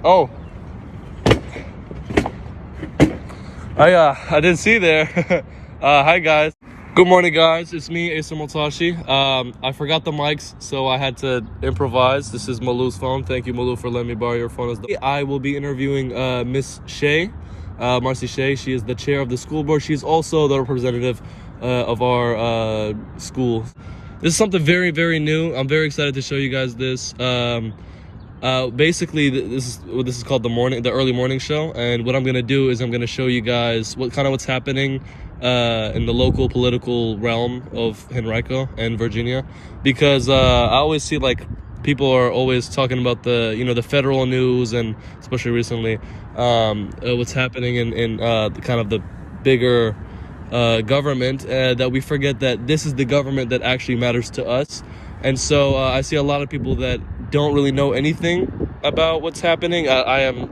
Oh, I didn't see there. Hi guys. Good morning, guys. It's me, Asa Multashi. I forgot the mics, so I had to improvise. This is Malu's phone. Thank you, Malu, for letting me borrow your phone. I will be interviewing Miss Shea, Marcy Shea. She is the chair of the school board. She's also the representative of our school. This is something very, very new. I'm very excited to show you guys this. Basically, this is called the early morning show, and what I'm gonna do is I'm gonna show you guys what's happening in the local political realm of Henrico and Virginia, because I always see like people are always talking about the federal news, and especially recently what's happening in kind of the bigger government, that we forget that this is the government that actually matters to us. And so I see a lot of people that don't really know anything about what's happening. I am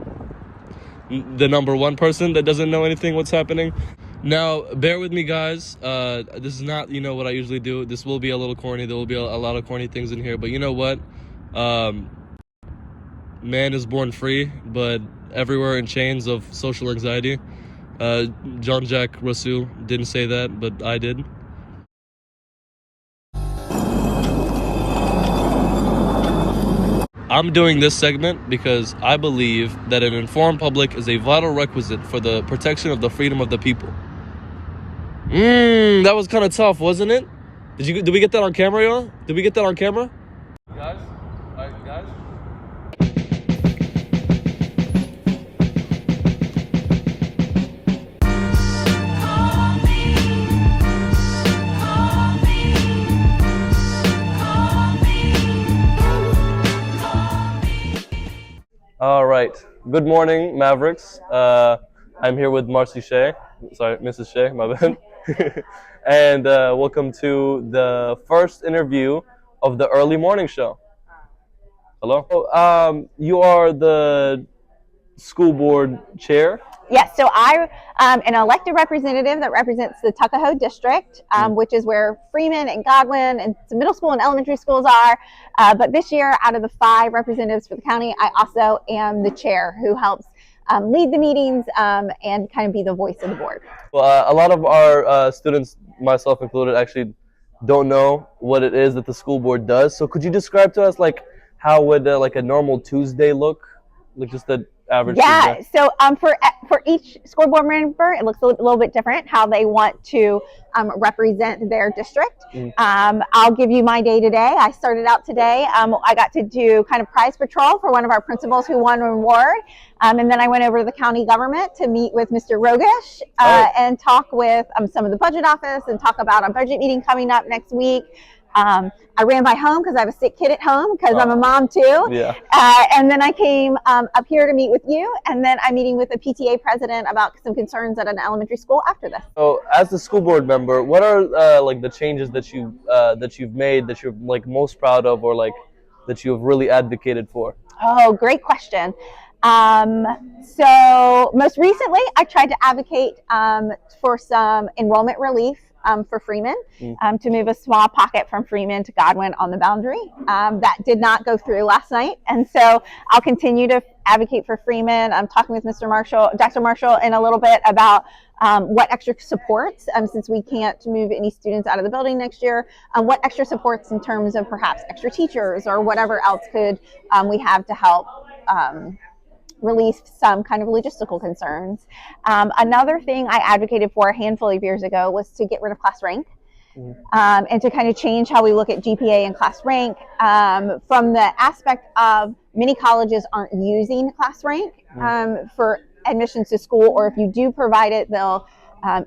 the number one person that doesn't know anything what's happening. Now, bear with me, guys. This is not, what I usually do. This will be a little corny. There will be a lot of corny things in here. But you know what? Man is born free, but everywhere in chains of social anxiety. Jean-Jacques Rousseau didn't say that, but I did. I'm doing this segment because I believe that an informed public is a vital requisite for the protection of the freedom of the people. That was kind of tough, wasn't it? Did we get that on camera, y'all? Did we get that on camera? Guys? All right, guys? All right. Good morning, Mavericks. I'm here with Marcy Shea. Sorry, Mrs. Shea, my bad. And welcome to the first interview of the early morning show. Hello. You are the school board chair. Yes, so I am an elected representative that represents the Tuckahoe District, which is where Freeman and Godwin and some middle school and elementary schools are. But this year, out of the 5 representatives for the county, I also am the chair who helps lead the meetings and kind of be the voice of the board. Well, a lot of our students, myself included, actually don't know what it is that the school board does. So could you describe to us, like, how would like a normal Tuesday look? Like just the average Tuesday? So for each school board member, it looks a little bit different how they want to represent their district. I'll give you my day today. I started out today. I got to do kind of prize patrol for one of our principals who won an award. And then I went over to the county government to meet with Mr. Rogish and talk with some of the budget office and talk about a budget meeting coming up next week. I ran by home because I have a sick kid at home because I'm a mom too. Yeah. And then I came up here to meet with you, and then I'm meeting with the PTA president about some concerns at an elementary school after this. So, as a school board member, what are like the changes that you've made that you're like most proud of, or like that you've really advocated for? Oh, great question. So most recently, I tried to advocate for some enrollment relief for Freeman, to move a small pocket from Freeman to Godwin on the boundary. That did not go through last night, and so I'll continue to advocate for Freeman. I'm talking with Dr. Marshall in a little bit about what extra supports, since we can't move any students out of the building next year, what extra supports in terms of perhaps extra teachers or whatever else could we have to help release some kind of logistical concerns. Another thing I advocated for a handful of years ago was to get rid of class rank, and to kind of change how we look at GPA and class rank, from the aspect of many colleges aren't using class rank for admissions to school, or if you do provide it, they'll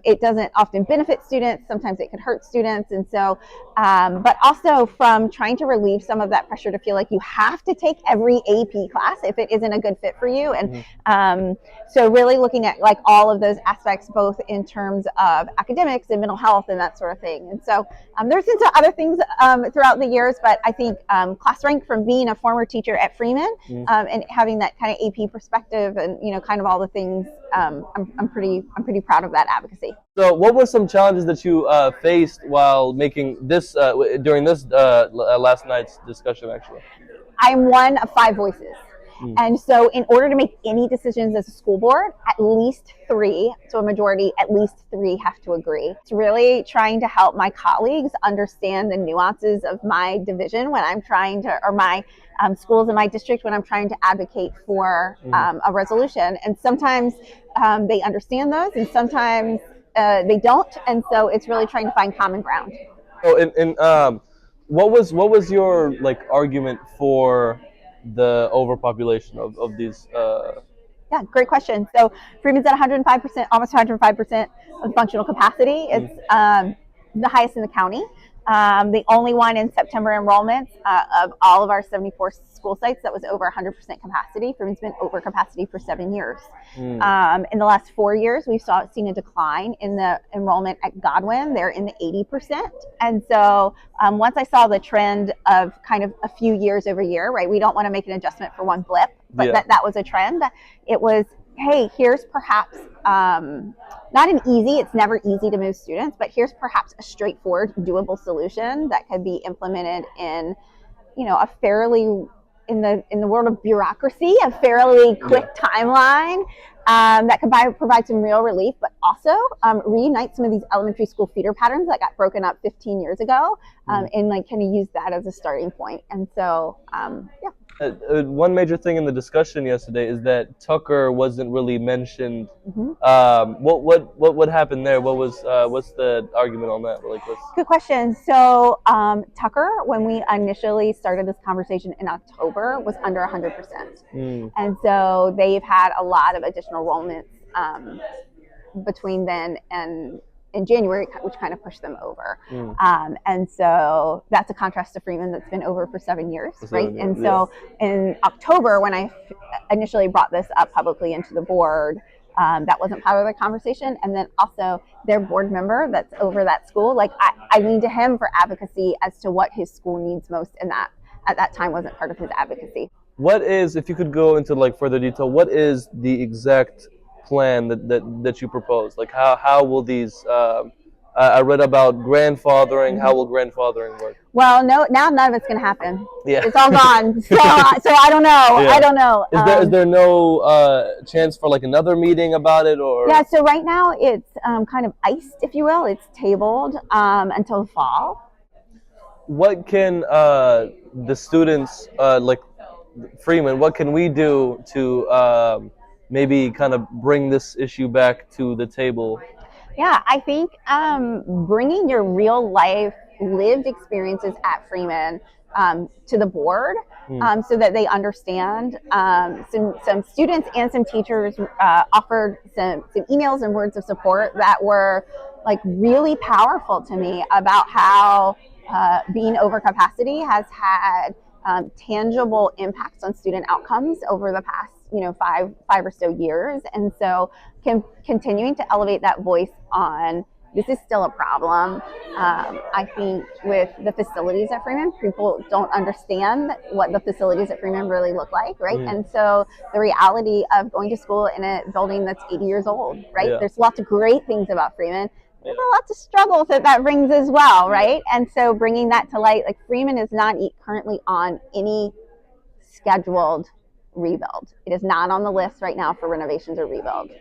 it doesn't often benefit students. Sometimes it could hurt students. And so, but also from trying to relieve some of that pressure to feel like you have to take every AP class if it isn't a good fit for you. And so really looking at like all of those aspects, both in terms of academics and mental health and that sort of thing. And so there's been some other things throughout the years, but I think class rank, from being a former teacher at Freeman and having that kind of AP perspective and, you know, kind of all the things, I'm pretty proud of that advocacy. So, what were some challenges that you faced while making this during this last night's discussion? Actually, I'm one of 5 voices. And so in order to make any decisions as a school board, at least 3, so a majority, at least 3 have to agree. It's really trying to help my colleagues understand the nuances of my division when I'm trying to, or my schools in my district when I'm trying to advocate for a resolution. And sometimes they understand those and sometimes they don't. And so it's really trying to find common ground. Oh, what was your like argument for the overpopulation of these? Yeah, great question. So Freeman's at 105%, almost 105% of functional capacity. It's the highest in the county. The only one in September enrollments of all of our 74 school sites that was over 100% capacity. Freeman's been over capacity for 7 years. In the last 4 years, we've seen a decline in the enrollment at Godwin. They're in the 80%. And so once I saw the trend of kind of a few years over year, right, we don't want to make an adjustment for one blip, but that was a trend. It was, hey, here's perhaps not an easy, it's never easy to move students, but here's perhaps a straightforward, doable solution that could be implemented in, you know, a fairly, in the world of bureaucracy, a fairly quick timeline that could provide some real relief, but also reunite some of these elementary school feeder patterns that got broken up 15 years ago, and like kind of use that as a starting point. And so, yeah. One major thing in the discussion yesterday is that Tucker wasn't really mentioned. What happened there? What's the argument on that? Good question. So Tucker, when we initially started this conversation in October, was under 100%, and so they've had a lot of additional enrollments between then and in January, which kind of pushed them over. And so that's a contrast to Freeman that's been over for 7 years, right? And so in October, when I initially brought this up publicly into the board, that wasn't part of the conversation. And then also their board member that's over that school, like I leaned to him for advocacy as to what his school needs most, and that at that time wasn't part of his advocacy. What is, if you could go into like further detail, what is the exact plan that you propose? Like how will these I read about grandfathering. How will grandfathering work? Well, no, now none of it's going to happen. Yeah. It's all gone. So I don't know. Yeah. I don't know. Is there no chance for like another meeting about it, or? Yeah. So right now it's kind of iced, if you will. It's tabled until fall. What can the students like Freeman? What can we do to maybe kind of bring this issue back to the table? Yeah, I think bringing your real life lived experiences at Freeman to the board so that they understand. Some students and some teachers offered some emails and words of support that were like really powerful to me about how being over capacity has had tangible impacts on student outcomes over the past, five or so years. And so continuing to elevate that voice on this is still a problem. I think with the facilities at Freeman, people don't understand what the facilities at Freeman really look like, right? And so the reality of going to school in a building that's 80 years old, right? There's lots of great things about Freeman. There's lots of struggles that brings as well, right? And so bringing that to light, like Freeman is not currently on any scheduled rebuild. It is not on the list right now for renovations or rebuild.